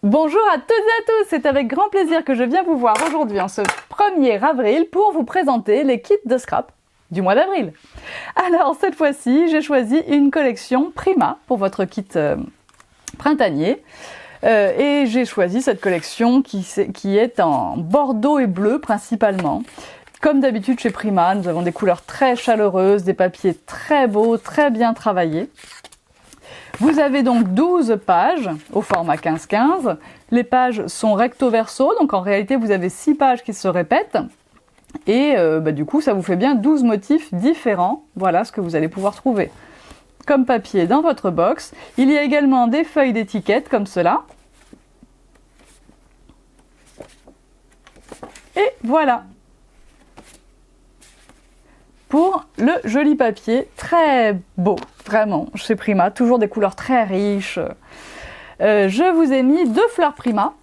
Bonjour à toutes et à tous, c'est avec grand plaisir que je viens vous voir aujourd'hui en ce 1er avril pour vous présenter les kits de scrap du mois d'avril. Alors cette fois-ci, j'ai choisi une collection Prima pour votre kit printanier. Et j'ai choisi cette collection qui est en bordeaux et bleu principalement. Comme d'habitude chez Prima, nous avons des couleurs très chaleureuses, des papiers très beaux, très bien travaillés. Vous avez donc 12 pages au format 15-15. Les pages sont recto-verso, donc en réalité vous avez 6 pages qui se répètent. Et du coup ça vous fait bien 12 motifs différents. Voilà ce que vous allez pouvoir trouver comme papier dans votre box. Il y a également des feuilles d'étiquette comme cela. Et voilà pour le joli papier, très beau, vraiment, chez Prima, toujours des couleurs très riches. Je vous ai mis 2 fleurs Prima.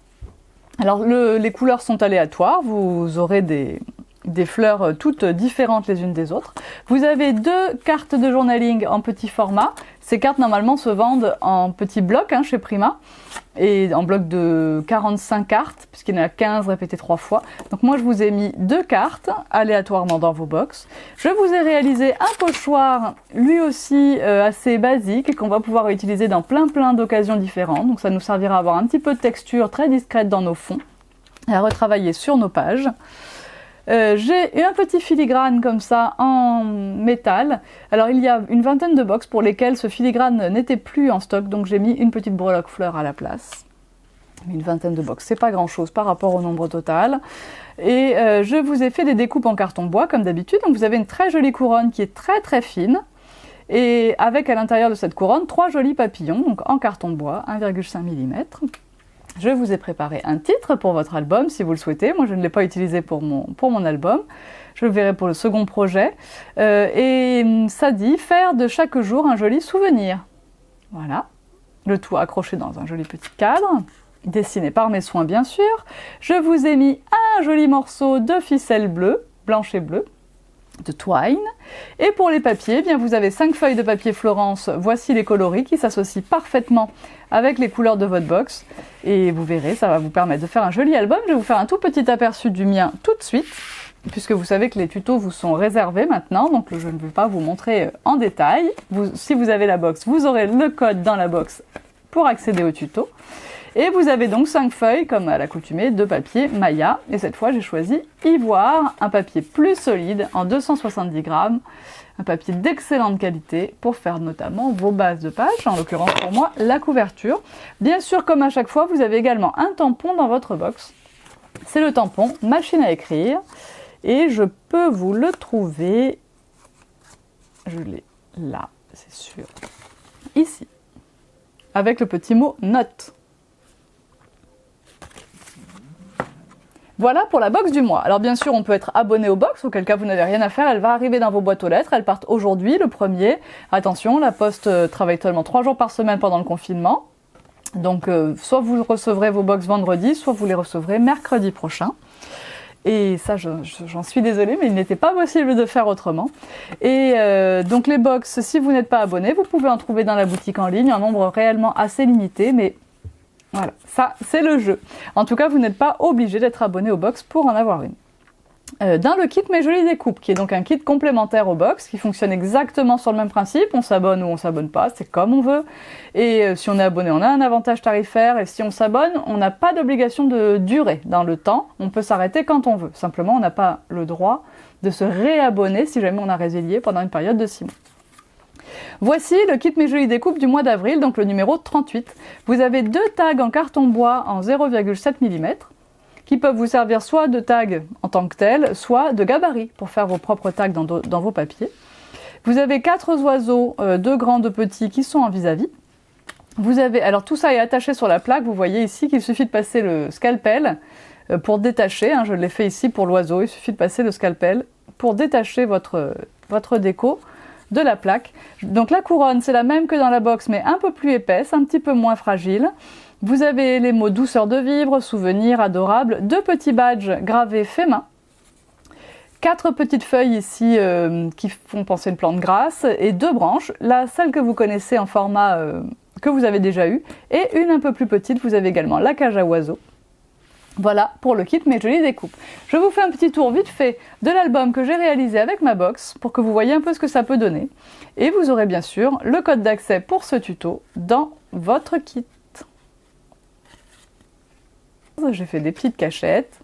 Alors les couleurs sont aléatoires, vous aurez des fleurs toutes différentes les unes des autres. Vous avez 2 cartes de journaling en petit format. Ces cartes normalement se vendent en petits blocs chez Prima et en bloc de 45 cartes puisqu'il y en a 15 répétées 3 fois. Donc moi je vous ai mis 2 cartes aléatoirement dans vos box. Je vous ai réalisé un pochoir lui aussi assez basique et qu'on va pouvoir utiliser dans plein d'occasions différentes. Donc ça nous servira à avoir un petit peu de texture très discrète dans nos fonds et à retravailler sur nos pages. J'ai un petit filigrane comme ça en métal. Alors il y a une vingtaine de box pour lesquelles ce filigrane n'était plus en stock, donc j'ai mis une petite breloque fleur à la place. Une vingtaine de box, c'est pas grand chose par rapport au nombre total. Et je vous ai fait des découpes en carton bois comme d'habitude, donc vous avez une très jolie couronne qui est très fine. Et avec à l'intérieur de cette couronne 3 jolis papillons, donc en carton bois, 1,5 mm. Je vous ai préparé un titre pour votre album si vous le souhaitez. Moi, je ne l'ai pas utilisé pour mon album. Je le verrai pour le second projet. Et ça dit « Faire de chaque jour un joli souvenir ». Voilà. Le tout accroché dans un joli petit cadre, dessiné par mes soins bien sûr. Je vous ai mis un joli morceau de ficelle bleue, blanche et bleue, de twine. Et pour les papiers, bien vous avez 5 feuilles de papier Florence. Voici les coloris qui s'associent parfaitement avec les couleurs de votre box. Et vous verrez, ça va vous permettre de faire un joli album. Je vais vous faire un tout petit aperçu du mien tout de suite, puisque vous savez que les tutos vous sont réservés maintenant, donc je ne vais pas vous montrer en détail. Si vous avez la box, vous aurez le code dans la box pour accéder au tuto. Et vous avez donc 5 feuilles, comme à l'accoutumée, de papier Maya. Et cette fois, j'ai choisi Ivoire, un papier plus solide, en 270 grammes. Un papier d'excellente qualité pour faire notamment vos bases de page, en l'occurrence pour moi, la couverture. Bien sûr, comme à chaque fois, vous avez également un tampon dans votre box. C'est le tampon machine à écrire. Et je peux vous le trouver, je l'ai là, c'est sûr, ici, avec le petit mot note. Voilà pour la box du mois. Alors bien sûr, on peut être abonné aux box, auquel cas vous n'avez rien à faire, elle va arriver dans vos boîtes aux lettres, elles partent aujourd'hui, le 1er. Attention, la poste travaille seulement 3 jours par semaine pendant le confinement. Donc soit vous recevrez vos box vendredi, soit vous les recevrez mercredi prochain. Et ça, j'en suis désolée, mais il n'était pas possible de faire autrement. Et donc les box, si vous n'êtes pas abonné, vous pouvez en trouver dans la boutique en ligne, un nombre réellement assez limité, mais voilà, ça c'est le jeu. En tout cas, vous n'êtes pas obligé d'être abonné au box pour en avoir une. Dans le kit Mes Jolies Découpes, qui est donc un kit complémentaire au box, qui fonctionne exactement sur le même principe, on s'abonne ou on s'abonne pas, c'est comme on veut. Et si on est abonné, on a un avantage tarifaire, et si on s'abonne, on n'a pas d'obligation de durée dans le temps, on peut s'arrêter quand on veut. Simplement, on n'a pas le droit de se réabonner si jamais on a résilié pendant une période de 6 mois. Voici le kit Mes Jolies Découpes du mois d'avril, donc le numéro 38. Vous avez 2 tags en carton bois en 0,7 mm qui peuvent vous servir soit de tags en tant que tels, soit de gabarit pour faire vos propres tags dans vos papiers. Vous avez 4 oiseaux, 2 grands, 2 petits, qui sont en vis-à-vis. Vous avez, alors tout ça est attaché sur la plaque, vous voyez ici qu'il suffit de passer le scalpel pour détacher, je l'ai fait ici pour l'oiseau, il suffit de passer le scalpel pour détacher votre déco de la plaque. Donc la couronne, c'est la même que dans la box, mais un peu plus épaisse, un petit peu moins fragile. Vous avez les mots douceur de vivre, souvenir, adorable, 2 petits badges gravés fait main, 4 petites feuilles ici qui font penser une plante grasse et 2 branches. Là, celle que vous connaissez en format que vous avez déjà eu. Et une un peu plus petite, vous avez également la cage à oiseaux. Voilà pour le kit Mes Jolies Découpes. Je vous fais un petit tour vite fait de l'album que j'ai réalisé avec ma box pour que vous voyez un peu ce que ça peut donner. Et vous aurez bien sûr le code d'accès pour ce tuto dans votre kit. J'ai fait des petites cachettes.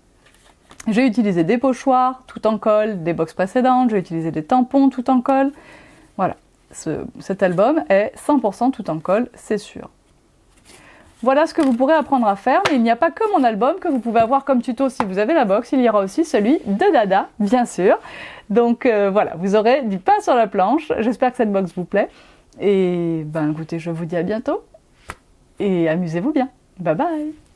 J'ai utilisé des pochoirs tout en colle, des box précédentes, j'ai utilisé des tampons tout en colle. Voilà, cet album est 100% tout en colle, c'est sûr. Voilà ce que vous pourrez apprendre à faire, mais il n'y a pas que mon album que vous pouvez avoir comme tuto si vous avez la box, il y aura aussi celui de Dada, bien sûr. Donc voilà, vous aurez du pain sur la planche, j'espère que cette box vous plaît. Et ben écoutez, je vous dis à bientôt, et amusez-vous bien. Bye bye.